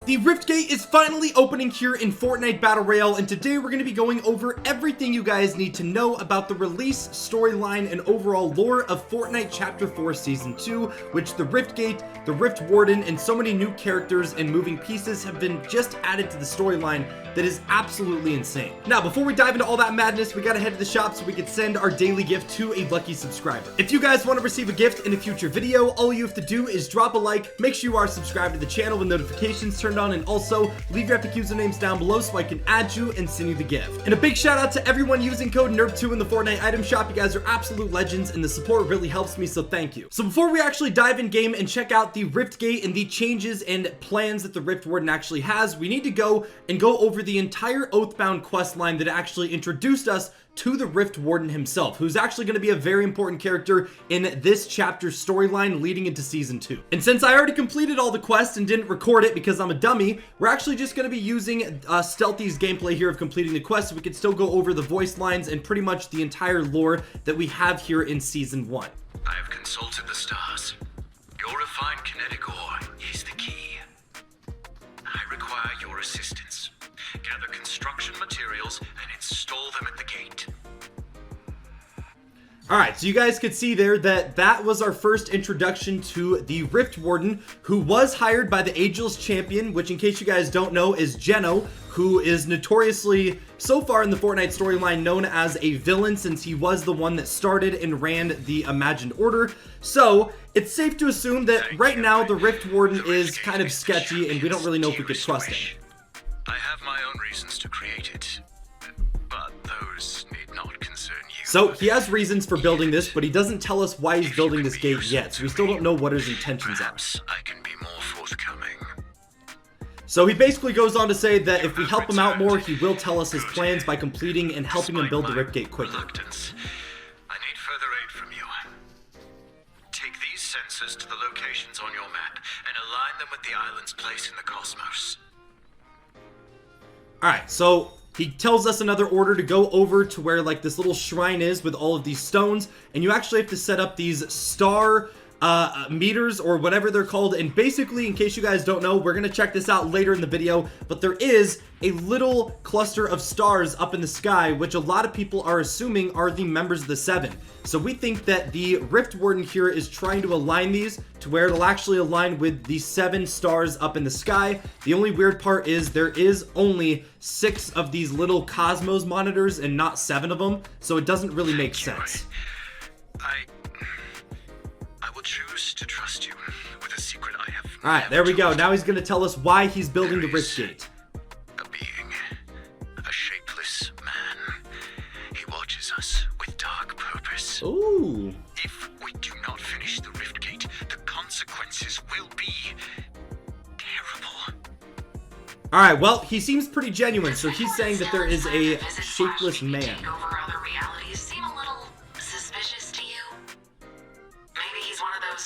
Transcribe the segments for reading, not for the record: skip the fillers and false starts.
The Rift Gate is finally opening here in Fortnite Battle Royale, and today we're going to be going over everything you guys need to know about the release, storyline, and overall lore of Fortnite Chapter 4 Season 2, which the Rift Gate, the Rift Warden, and so many new characters and moving pieces have been just added to the storyline that is absolutely insane. Now, before we dive into all that madness, we gotta head to the shop so we can send our daily gift to a lucky subscriber. If you guys want to receive a gift in a future video, all you have to do is drop a like, make sure you are subscribed to the channel with notifications turned on, and also leave your epic usernames down below so I can add you and send you the gift. And a big shout out to everyone using code NERP2 in the Fortnite item shop. You guys are absolute legends and the support really helps me, so thank you. So before we actually dive in game and check out the Rift Gate and the changes and plans that the Rift Warden actually has, we need to go over the entire Oathbound quest line that actually introduced us to the Rift Warden himself, who's actually going to be a very important character in this chapter's storyline leading into Season 2. And since I already completed all the quests and didn't record it because I'm a dummy, we're actually just going to be using Stealthy's gameplay here of completing the quest so we can still go over the voice lines and pretty much the entire lore that we have here in Season 1. I have consulted the stars. Your refined kinetic ore is the key. I require your assistance. Gather construction materials and install them at the gate. Alright, so you guys could see there that was our first introduction to the Rift Warden, who was hired by the Ageless Champion, which in case you guys don't know is Geno, who is notoriously, so far in the Fortnite storyline, known as a villain since he was the one that started and ran the Imagined Order. So, it's safe to assume that right now the Rift Warden is kind of sketchy and we don't really know if we could trust him. I have my own reasons to create it, but those need not concern you. So he has reasons for building this, but he doesn't tell us why he's building this gate yet, so we still don't know what his intentions are. Perhaps I can be more forthcoming. So he basically goes on to say that if we help him out more, he will tell us his plans by completing and helping him build the Rift Gate quicker. I need further aid from you. Take these sensors to the locations on your map and align them with the island's place in the cosmos. Alright, so he tells us another order to go over to where like this little shrine is with all of these stones, and you actually have to set up these star meters or whatever they're called. And basically, in case you guys don't know, we're gonna check this out later in the video, but there is a little cluster of stars up in the sky, which a lot of people are assuming are the members of the Seven. So we think that the Rift Warden here is trying to align these to where it'll actually align with the 7 stars up in the sky. The only weird part is there is only 6 of these little cosmos monitors and not 7 of them, so it doesn't really make sense. I will choose to trust you with a secret I have. Alright, there we go. Now he's gonna tell us why he's building the Rift Gate. A being, a shapeless man. He watches us with dark purpose. Ooh. If we do not finish the Rift Gate, the consequences will be terrible. Alright, well, he seems pretty genuine, so he's saying that there is a shapeless man.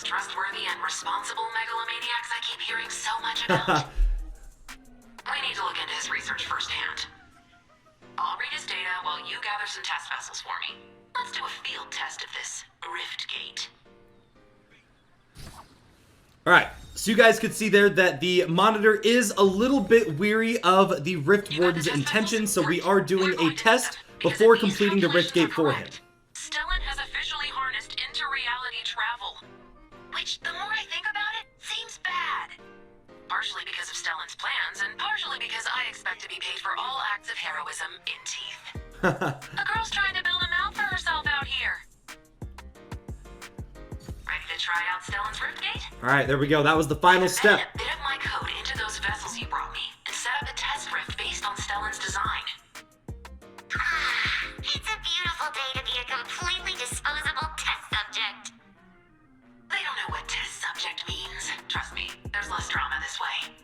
Trustworthy and responsible megalomaniacs I keep hearing so much about. We need to look into his research firsthand. I'll read his data while you gather some test vessels for me. Let's do a field test of this Rift Gate. Alright, so you guys could see there that the monitor is a little bit weary of the Rift Warden's intentions, so we are doing a test before completing the Rift Gate for him. Stellan has officially harnessed inter-reality travel. Which, the more I think about it, seems bad. Partially because of Stellan's plans, and partially because I expect to be paid for all acts of heroism in teeth. The girl's trying to build a mouth for herself out here. Ready to try out Stellan's Rift Gate? Alright, there we go. That was the final step. A bit of my code into those vessels you brought me, and set up a test rift based on Stellan's design. It's a beautiful day to be a completely disposable test subject. They don't know what test subject means. Trust me, there's less drama this way.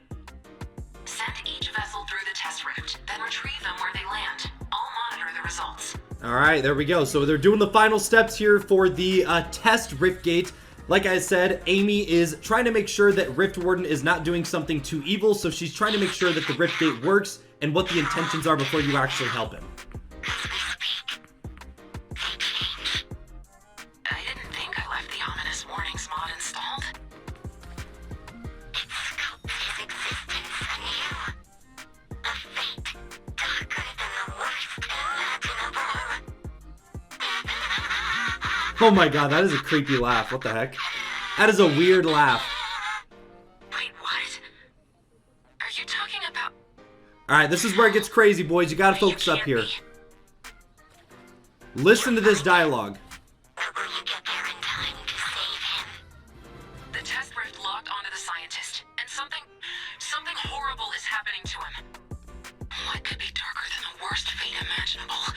Send each vessel through the test rift, then retrieve them where they land. I'll monitor the results. Alright, there we go. So they're doing the final steps here for the test Rift Gate. Like I said, Amy is trying to make sure that Rift Warden is not doing something too evil, so she's trying to make sure that the Rift Gate works and what the intentions are before you actually help him. I didn't think I left the ominous warnings mod installed. Its scope is existence. Oh my god, that is a creepy laugh. What the heck? That is a weird laugh. Wait, what? Are you talking about? Alright, this is where it gets crazy, boys. You gotta focus up here. Listen to this dialogue. Or will you get there in time to save him? The test rift locked onto the scientist, and something horrible is happening to him. What could be darker than the worst fate imaginable?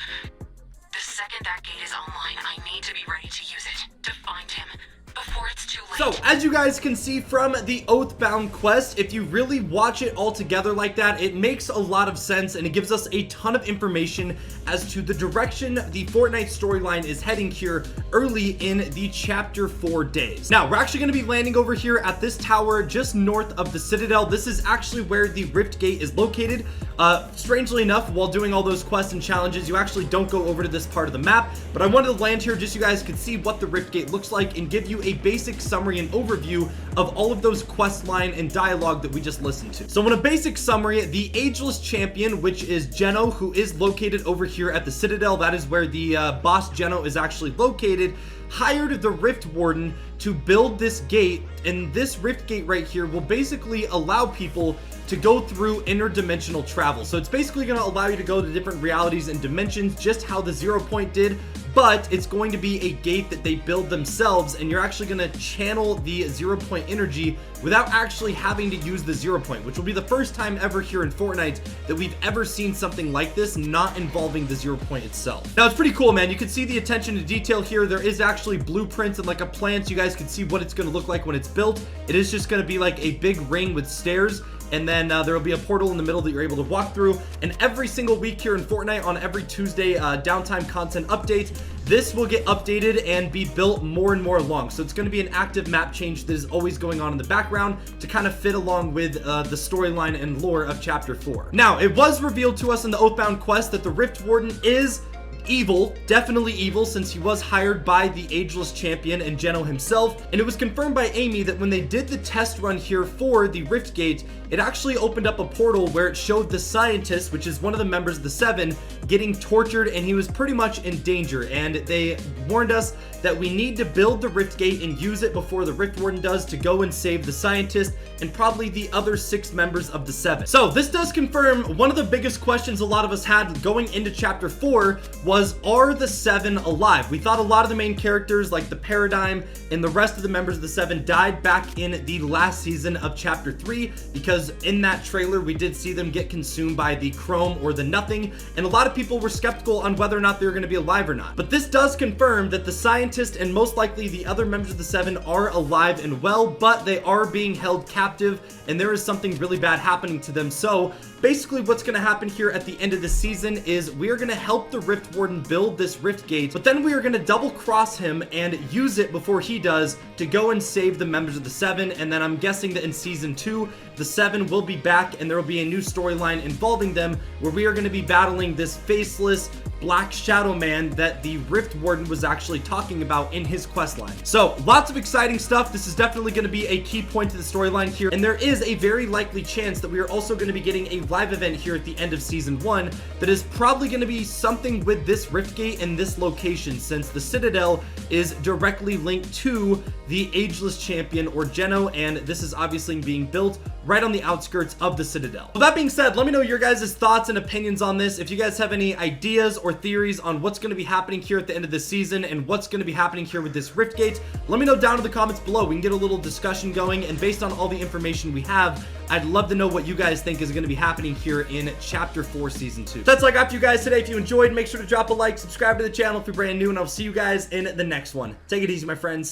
The second that gate is online, I need to be ready to use it, to find him, before it's too late. So, as you guys can see from the Oathbound quest, if you really watch it all together like that, it makes a lot of sense and it gives us a ton of information as to the direction the Fortnite storyline is heading here early in the Chapter 4 days. Now, we're actually going to be landing over here at this tower just north of the Citadel. This is actually where the Rift Gate is located. Strangely enough, while doing all those quests and challenges, you actually don't go over to this part of the map, but I wanted to land here just so you guys could see what the Rift Gate looks like and give you a basic summary and overview of all of those quest line and dialogue that we just listened to. So in a basic summary, the Ageless Champion, which is Geno, who is located over here at the Citadel, that is where the boss Geno is actually located, hired the Rift Warden to build this gate, and this Rift Gate right here will basically allow people to go through interdimensional travel. So it's basically going to allow you to go to different realities and dimensions, just how the 0 Point did, but it's going to be a gate that they build themselves, and you're actually going to channel the 0 Point energy without actually having to use the 0 Point, which will be the first time ever here in Fortnite that we've ever seen something like this not involving the 0 Point itself. Now, it's pretty cool, man. You can see the attention to detail here. There is actually blueprints and like a plan so you guys can see what it's going to look like when it's built. It is just going to be like a big ring with stairs, and then there will be a portal in the middle that you're able to walk through. And every single week here in Fortnite, on every Tuesday downtime content update, this will get updated and be built more and more along. So it's going to be an active map change that is always going on in the background to kind of fit along with the storyline and lore of Chapter 4. Now, it was revealed to us in the Oathbound quest that the Rift Warden is evil, definitely evil, since he was hired by the Ageless Champion and Geno himself, and it was confirmed by Amy that when they did the test run here for the Rift Gate, it actually opened up a portal where it showed the scientist, which is one of the members of the Seven, getting tortured, and he was pretty much in danger, and they warned us that we need to build the Rift Gate and use it before the Rift Warden does to go and save the scientist and probably the other 6 members of the Seven. So this does confirm one of the biggest questions a lot of us had going into Chapter 4 was, are the Seven alive? We thought a lot of the main characters like the Paradigm and the rest of the members of the Seven died back in the last season of Chapter 3, because in that trailer we did see them get consumed by the Chrome or the Nothing, and a lot of people were skeptical on whether or not they were going to be alive or not. But this does confirm that the scientist and most likely the other members of the Seven are alive and well, but they are being held captive and there is something really bad happening to them. So basically what's going to happen here at the end of the season is we are going to help the Rift Warden build this Rift Gate, but then we are going to double cross him and use it before he does to go and save the members of the Seven. And then I'm guessing that in Season 2 the Seven will be back and there will be a new storyline involving them where we are going to be battling this faceless Black Shadow Man that the Rift Warden was actually talking about in his questline. So lots of exciting stuff. This is definitely going to be a key point to the storyline here, and there is a very likely chance that we are also going to be getting a live event here at the end of Season 1 that is probably going to be something with this Rift Gate and this location, since the Citadel is directly linked to the Ageless Champion or Geno, and this is obviously being built right on the outskirts of the Citadel. With that being said, let me know your guys' thoughts and opinions on this. If you guys have any ideas or theories on what's going to be happening here at the end of the season and what's going to be happening here with this Rift Gate, let me know down in the comments below. We can get a little discussion going, and based on all the information we have, I'd love to know what you guys think is going to be happening here in Chapter 4 Season 2. That's all I got for you guys today. If you enjoyed, make sure to drop a like, subscribe to the channel if you're brand new, and I'll see you guys in the next one. Take it easy, my friends.